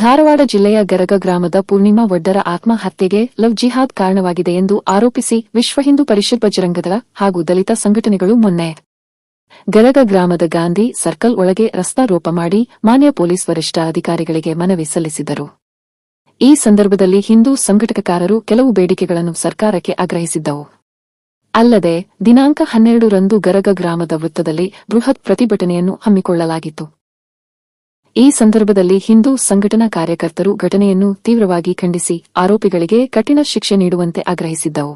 ಧಾರವಾಡ ಜಿಲ್ಲೆಯ ಗರಗ ಗ್ರಾಮದ ಪೂರ್ಣಿಮಾ ವಡ್ಡರ ಆತ್ಮಹತ್ಯೆಗೆ ಲವ್ ಜಿಹಾದ್ ಕಾರಣವಾಗಿದೆ ಎಂದು ಆರೋಪಿಸಿ ವಿಶ್ವ ಹಿಂದೂ ಪರಿಷತ್ ಬಜರಂಗದಳ ಹಾಗೂ ದಲಿತ ಸಂಘಟನೆಗಳು ಮೊನ್ನೆ ಗರಗ ಗ್ರಾಮದ ಗಾಂಧಿ ಸರ್ಕಲ್ ಒಳಗೆ ರಸ್ತಾ ರೋಪ ಮಾಡಿ ಮಾನ್ಯ ಪೊಲೀಸ್ ವರಿಷ್ಠ ಅಧಿಕಾರಿಗಳಿಗೆ ಮನವಿ ಸಲ್ಲಿಸಿದರು. ಈ ಸಂದರ್ಭದಲ್ಲಿ ಹಿಂದೂ ಸಂಘಟಕಕಾರರು ಕೆಲವು ಬೇಡಿಕೆಗಳನ್ನು ಸರ್ಕಾರಕ್ಕೆ ಆಗ್ರಹಿಸಿದ್ದವು. ಅಲ್ಲದೆ ದಿನಾಂಕ 12ರಂದು ಗರಗ ಗ್ರಾಮದ ವೃತ್ತದಲ್ಲಿ ಬೃಹತ್ ಪ್ರತಿಭಟನೆಯನ್ನು ಹಮ್ಮಿಕೊಳ್ಳಲಾಗಿತ್ತು. ಈ ಸಂದರ್ಭದಲ್ಲಿ ಹಿಂದೂ ಸಂಘಟನಾ ಕಾರ್ಯಕರ್ತರು ಘಟನೆಯನ್ನು ತೀವ್ರವಾಗಿ ಖಂಡಿಸಿ ಆರೋಪಿಗಳಿಗೆ ಕಠಿಣ ಶಿಕ್ಷೆ ನೀಡುವಂತೆ ಆಗ್ರಹಿಸಿದ್ದವು.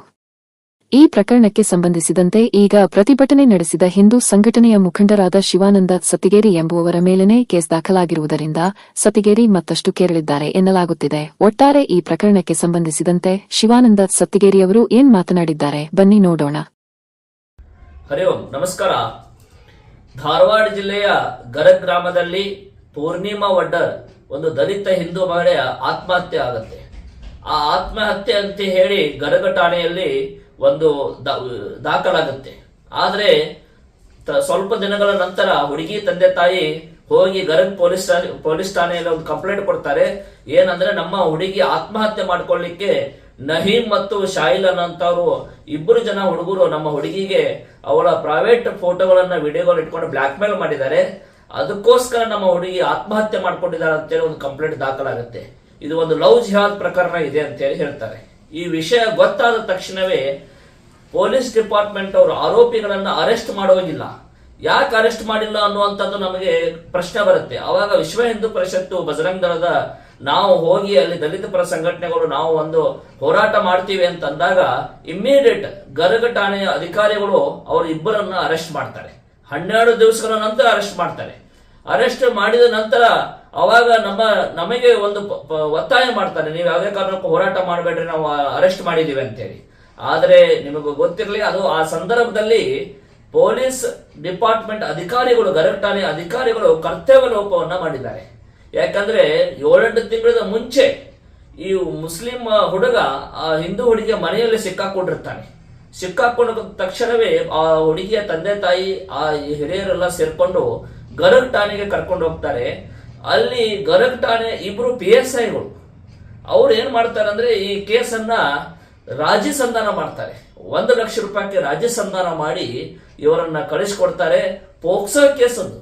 ಈ ಪ್ರಕರಣಕ್ಕೆ ಸಂಬಂಧಿಸಿದಂತೆ ಈಗ ಪ್ರತಿಭಟನೆ ನಡೆಸಿದ ಹಿಂದೂ ಸಂಘಟನೆಯ ಮುಖಂಡರಾದ ಶಿವಾನಂದ ಸತ್ತಿಗೇರಿ ಎಂಬುವವರ ಮೇಲೆನೇ ಕೇಸ್ ದಾಖಲಾಗಿರುವುದರಿಂದ ಸತ್ತಿಗೇರಿ ಮತ್ತಷ್ಟು ಕೇರಳಿದ್ದಾರೆ ಎನ್ನಲಾಗುತ್ತಿದೆ. ಒಟ್ಟಾರೆ ಈ ಪ್ರಕರಣಕ್ಕೆ ಸಂಬಂಧಿಸಿದಂತೆ ಶಿವಾನಂದ ಸತ್ತಿಗೇರಿಯವರು ಏನ್ ಮಾತನಾಡಿದ್ದಾರೆ ಬನ್ನಿ ನೋಡೋಣ. ಹರಿ ಓಂ, ನಮಸ್ಕಾರ. ಧಾರವಾಡ ಜಿಲ್ಲೆಯ ಗರಗ್ ಗ್ರಾಮದಲ್ಲಿ ಪೂರ್ಣಿಮಾ ವಡ್ಡರ್ ಒಂದು ದಲಿತ ಹಿಂದೂ ಮಹಿಳೆಯ ಆತ್ಮಹತ್ಯೆ ಆಗುತ್ತೆ. ಆ ಆತ್ಮಹತ್ಯೆ ಅಂತ ಹೇಳಿ ಗರಗ ಠಾಣೆಯಲ್ಲಿ ಒಂದು ದಾಖಲಾಗುತ್ತೆ. ಆದ್ರೆ ಸ್ವಲ್ಪ ದಿನಗಳ ನಂತರ ಹುಡುಗಿ ತಂದೆ ತಾಯಿ ಹೋಗಿ ಗರಗ್ ಪೊಲೀಸ್ ಠಾಣೆಯಲ್ಲಿ ಒಂದು ಕಂಪ್ಲೇಂಟ್ ಕೊಡ್ತಾರೆ. ಏನಂದ್ರೆ ನಮ್ಮ ಹುಡುಗಿ ಆತ್ಮಹತ್ಯೆ ಮಾಡ್ಕೊಳ್ಳಿಕ್ಕೆ ನಹೀಂ ಮತ್ತು ಶಾಹಿಲ್ ಅನ್ನೋಂಥವ್ರು ಇಬ್ಬರು ಜನ ಹುಡುಗರು ನಮ್ಮ ಹುಡುಗಿಗೆ ಅವಳ ಪ್ರೈವೇಟ್ ಫೋಟೋಗಳನ್ನ ವಿಡಿಯೋಗಳು ಇಟ್ಕೊಂಡು ಬ್ಲಾಕ್ ಮೇಲ್ ಮಾಡಿದ್ದಾರೆ. ಅದಕ್ಕೋಸ್ಕರ ನಮ್ಮ ಹುಡುಗಿ ಆತ್ಮಹತ್ಯೆ ಮಾಡ್ಕೊಂಡಿದ್ದಾರೆ ಅಂತೇಳಿ ಒಂದು ಕಂಪ್ಲೇಂಟ್ ದಾಖಲಾಗುತ್ತೆ. ಇದು ಒಂದು ಲವ್ ಜಿಹಾದ್ ಪ್ರಕರಣ ಇದೆ ಅಂತ ಹೇಳಿ ಹೇಳ್ತಾರೆ. ಈ ವಿಷಯ ಗೊತ್ತಾದ ತಕ್ಷಣವೇ ಪೊಲೀಸ್ ಡಿಪಾರ್ಟ್ಮೆಂಟ್ ಅವರು ಆರೋಪಿಗಳನ್ನ ಅರೆಸ್ಟ್ ಮಾಡೋಗಿಲ್ಲ. ಯಾಕೆ ಅರೆಸ್ಟ್ ಮಾಡಿಲ್ಲ ಅನ್ನುವಂಥದ್ದು ನಮಗೆ ಪ್ರಶ್ನೆ ಬರುತ್ತೆ. ಅವಾಗ ವಿಶ್ವ ಹಿಂದೂ ಪರಿಷತ್ತು ಬಜರಂಗ ದಳದ ನಾವು ಹೋಗಿ ಅಲ್ಲಿ ದಲಿತ ಪರ ಸಂಘಟನೆಗಳು ನಾವು ಒಂದು ಹೋರಾಟ ಮಾಡ್ತೀವಿ ಅಂತ ಅಂದಾಗ ಇಮ್ಮಿಡಿಯೇಟ್ ಗರಗ ಠಾಣೆಯ ಅಧಿಕಾರಿಗಳು ಅವರು ಇಬ್ಬರನ್ನ ಅರೆಸ್ಟ್ ಮಾಡ್ತಾರೆ. 12 ದಿವಸಗಳ ನಂತರ ಅರೆಸ್ಟ್ ಮಾಡ್ತಾರೆ. ಅರೆಸ್ಟ್ ಮಾಡಿದ ನಂತರ ಅವಾಗ ನಮಗೆ ಒಂದು ಒತ್ತಾಯ ಮಾಡ್ತಾರೆ, ನೀವು ಯಾವುದೇ ಕಾರಣಕ್ಕೂ ಹೋರಾಟ ಮಾಡಬೇಡ್ರಿ, ನಾವು ಅರೆಸ್ಟ್ ಮಾಡಿದೀವಿ ಅಂತೇಳಿ. ಆದ್ರೆ ನಿಮಗೂ ಗೊತ್ತಿರಲಿ, ಅದು ಆ ಸಂದರ್ಭದಲ್ಲಿ ಪೊಲೀಸ್ ಡಿಪಾರ್ಟ್ಮೆಂಟ್ ಅಧಿಕಾರಿಗಳು ಗರಗ್ ಠಾಣೆ ಅಧಿಕಾರಿಗಳು ಕರ್ತವ್ಯ ಲೋಪವನ್ನ ಮಾಡಿದ್ದಾರೆ. ಯಾಕಂದ್ರೆ 7-8 ತಿಂಗಳ ಮುಂಚೆ ಈ ಮುಸ್ಲಿಂ ಹುಡುಗ ಆ ಹಿಂದೂ ಹುಡುಗಿಯ ಮನೆಯಲ್ಲಿ ಸಿಕ್ಕಾಕೊಂಡಿರ್ತಾನೆ. ಸಿಕ್ಕಾಕೊಂಡ ತಕ್ಷಣವೇ ಆ ಹುಡುಗಿಯ ತಂದೆ ತಾಯಿ ಆ ಹಿರಿಯರೆಲ್ಲ ಸೇರ್ಕೊಂಡು ಗರಗ್ ಠಾಣೆಗೆ ಕರ್ಕೊಂಡು ಹೋಗ್ತಾರೆ. ಅಲ್ಲಿ ಗರಗ್ ಠಾಣೆ ಇಬ್ರು PSIಗಳು ಅವ್ರು ಏನ್ ಮಾಡ್ತಾರೆ ಅಂದ್ರೆ ಈ ಕೇಸನ್ನ ರಾಜಿ ಸಂಧಾನ ಮಾಡ್ತಾರೆ. 1 ಲಕ್ಷ ರೂಪಾಯಿಗೆ ರಾಜಿ ಸಂಧಾನ ಮಾಡಿ ಇವರನ್ನ ಕಳಿಸ್ಕೊಡ್ತಾರೆ. ಪೋಕ್ಸೋ ಕೇಸ್ ಅದು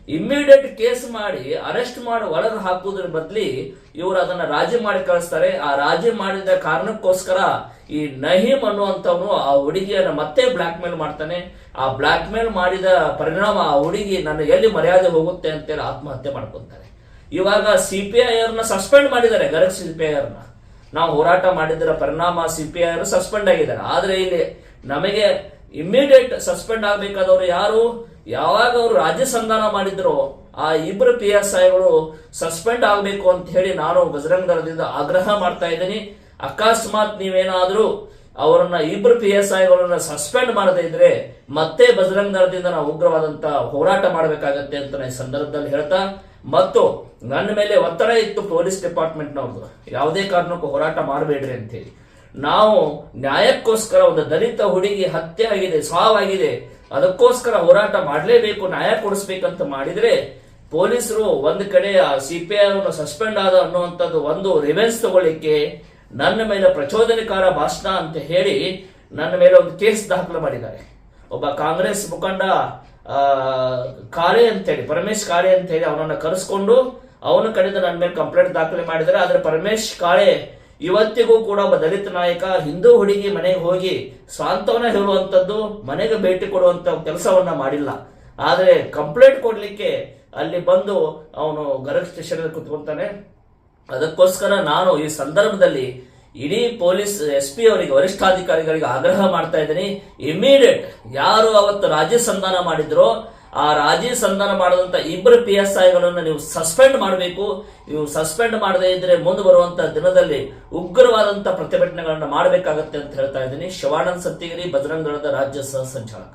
ಇಮ್ಮಿಡಿಯೇಟ್ ಕೇಸ್ ಮಾಡಿ ಅರೆಸ್ಟ್ ಮಾಡಿ ಒಳಗೆ ಹಾಕುವುದ್ರ ಬದಲಿ ಇವರು ಅದನ್ನ ರಾಜಿ ಮಾಡಿ ಕಳಿಸ್ತಾರೆ. ಆ ರಾಜಿ ಮಾಡಿದ ಕಾರಣಕ್ಕೋಸ್ಕರ ಈ ನಹೀಂ ಅನ್ನುವಂಥವನು ಆ ಹುಡುಗಿಯನ್ನ ಮತ್ತೆ ಬ್ಲಾಕ್ ಮೇಲ್ ಮಾಡ್ತಾನೆ. ಆ ಬ್ಲಾಕ್ ಮೇಲ್ ಮಾಡಿದ ಪರಿಣಾಮ ಆ ಹುಡುಗಿ ನನ್ನ ಎಲ್ಲಿ ಮರ್ಯಾದೆ ಹೋಗುತ್ತೆ ಅಂತೇಳಿ ಆತ್ಮಹತ್ಯೆ ಮಾಡ್ಕೊಂತಾರೆ. ಇವಾಗ CPI ಸಸ್ಪೆಂಡ್ ಮಾಡಿದ್ದಾರೆ. ಗರಗ್ CPI ನಾವು ಹೋರಾಟ ಮಾಡಿದರ ಪರಿಣಾಮ CPI ಸಸ್ಪೆಂಡ್ ಆಗಿದ್ದಾರೆ. ಆದ್ರೆ ಇಲ್ಲಿ ನಮಗೆ ಇಮ್ಮಿಡಿಯೇಟ್ ಸಸ್ಪೆಂಡ್ ಆಗ್ಬೇಕಾದವರು ಯಾರು? ಯಾವಾಗ ಅವರು ರಾಜ್ಯ ಸಂಧಾನ ಮಾಡಿದ್ರು ಆ ಇಬ್ಬರು PSIಗಳು ಸಸ್ಪೆಂಡ್ ಆಗಬೇಕು ಅಂತ ಹೇಳಿ ನಾನು ಬಜರಂಗ ದಳದಿಂದ ಆಗ್ರಹ ಮಾಡ್ತಾ ಇದ್ದೀನಿ. ಅಕಸ್ಮಾತ್ ನೀವೇನಾದ್ರೂ ಅವರನ್ನ ಇಬ್ಬರು PSIಗಳನ್ನ ಸಸ್ಪೆಂಡ್ ಮಾಡದೇ ಇದ್ರೆ ಮತ್ತೆ ಬಜರಂಗ ದಳದಿಂದ ನಾವು ಉಗ್ರವಾದಂತ ಹೋರಾಟ ಮಾಡಬೇಕಾಗತ್ತೆ ಅಂತ ಈ ಸಂದರ್ಭದಲ್ಲಿ ಹೇಳ್ತಾ, ಮತ್ತು ನನ್ನ ಮೇಲೆ ಒತ್ತಡ ಇತ್ತು ಪೊಲೀಸ್ ಡಿಪಾರ್ಟ್ಮೆಂಟ್ನವ್ರದ್ದು, ಯಾವುದೇ ಕಾರಣಕ್ಕೂ ಹೋರಾಟ ಮಾಡಬೇಡ್ರಿ ಅಂತ ಹೇಳಿ. ನಾವು ನ್ಯಾಯಕ್ಕೋಸ್ಕರ ಒಂದು ದಲಿತ ಹುಡುಗಿ ಹತ್ಯೆ ಆಗಿದೆ, ಸಾವಾಗಿದೆ, ಅದಕ್ಕೋಸ್ಕರ ಹೋರಾಟ ಮಾಡಲೇಬೇಕು, ನ್ಯಾಯ ಕೊಡಿಸ್ಬೇಕಂತ ಮಾಡಿದ್ರೆ ಪೊಲೀಸರು ಒಂದ್ ಕಡೆ ಆ CPI ಸಸ್ಪೆಂಡ್ ಆದ ಅನ್ನುವಂಥದ್ದು ಒಂದು ರಿವೆನ್ಸ್ ತಗೊಳ್ಳಿಕ್ಕೆ ನನ್ನ ಮೇಲೆ ಪ್ರಚೋದನಕಾರ ಭಾಷಣ ಅಂತ ಹೇಳಿ ನನ್ನ ಮೇಲೆ ಒಂದು ಕೇಸ್ ದಾಖಲು ಮಾಡಿದ್ದಾರೆ. ಒಬ್ಬ ಕಾಂಗ್ರೆಸ್ ಮುಖಂಡ ಕಾಳೆ ಅಂತೇಳಿ ಪರಮೇಶ್ ಕಾಳೆ ಅಂತ ಹೇಳಿ ಅವನನ್ನ ಕರೆಸ್ಕೊಂಡು ಅವನ ಕಡೆಯಿಂದ ನನ್ನ ಮೇಲೆ ಕಂಪ್ಲೇಂಟ್ ದಾಖಲೆ ಮಾಡಿದ್ದಾರೆ. ಆದ್ರೆ ಪರಮೇಶ್ ಕಾಳೆ ಇವತ್ತಿಗೂ ಕೂಡ ಒಬ್ಬ ದಲಿತ ನಾಯಕ ಹಿಂದೂ ಹುಡುಗಿ ಮನೆಗೆ ಹೋಗಿ ಸಾಂತ್ವನ ಹೇಳುವಂಥದ್ದು, ಮನೆಗೆ ಭೇಟಿ ಕೊಡುವಂತ ಕೆಲಸವನ್ನ ಮಾಡಿಲ್ಲ. ಆದ್ರೆ ಕಂಪ್ಲೇಂಟ್ ಕೊಡ್ಲಿಕ್ಕೆ ಅಲ್ಲಿ ಬಂದು ಅವನು ಗರಗ್ ಸ್ಟೇಷನ್ ಕುತ್ಕೊಂತಾನೆ. ಅದಕ್ಕೋಸ್ಕರ ನಾನು ಈ ಸಂದರ್ಭದಲ್ಲಿ ಇಡೀ ಪೊಲೀಸ್ SP ಅವರಿಗೆ ವರಿಷ್ಠಾಧಿಕಾರಿಗಳಿಗೆ ಆಗ್ರಹ ಮಾಡ್ತಾ ಇದ್ದೀನಿ, ಇಮಿಡಿಯೇಟ್ ಯಾರು ಅವತ್ತು ರಾಜಿ ಸಂಧಾನ ಮಾಡಿದ್ರೋ ಆ ರಾಜಿ ಸಂಧಾನ ಮಾಡದಂತ ಇಬ್ಬರು PSIಗಳನ್ನ ನೀವು ಸಸ್ಪೆಂಡ್ ಮಾಡಬೇಕು. ನೀವು ಸಸ್ಪೆಂಡ್ ಮಾಡದೇ ಇದ್ರೆ ಮುಂದೆ ಬರುವಂತ ದಿನದಲ್ಲಿ ಉಗ್ರವಾದಂತ ಪ್ರತಿಭಟನೆಗಳನ್ನ ಮಾಡಬೇಕಾಗತ್ತೆ ಅಂತ ಹೇಳ್ತಾ ಇದ್ದೀನಿ. ಶಿವಾನಂದ ಸತ್ತಿಗೇರಿ, ಬಜರಂಗ ದಳದ ರಾಜ್ಯ ಸಹ ಸಂಚಾಲಕ.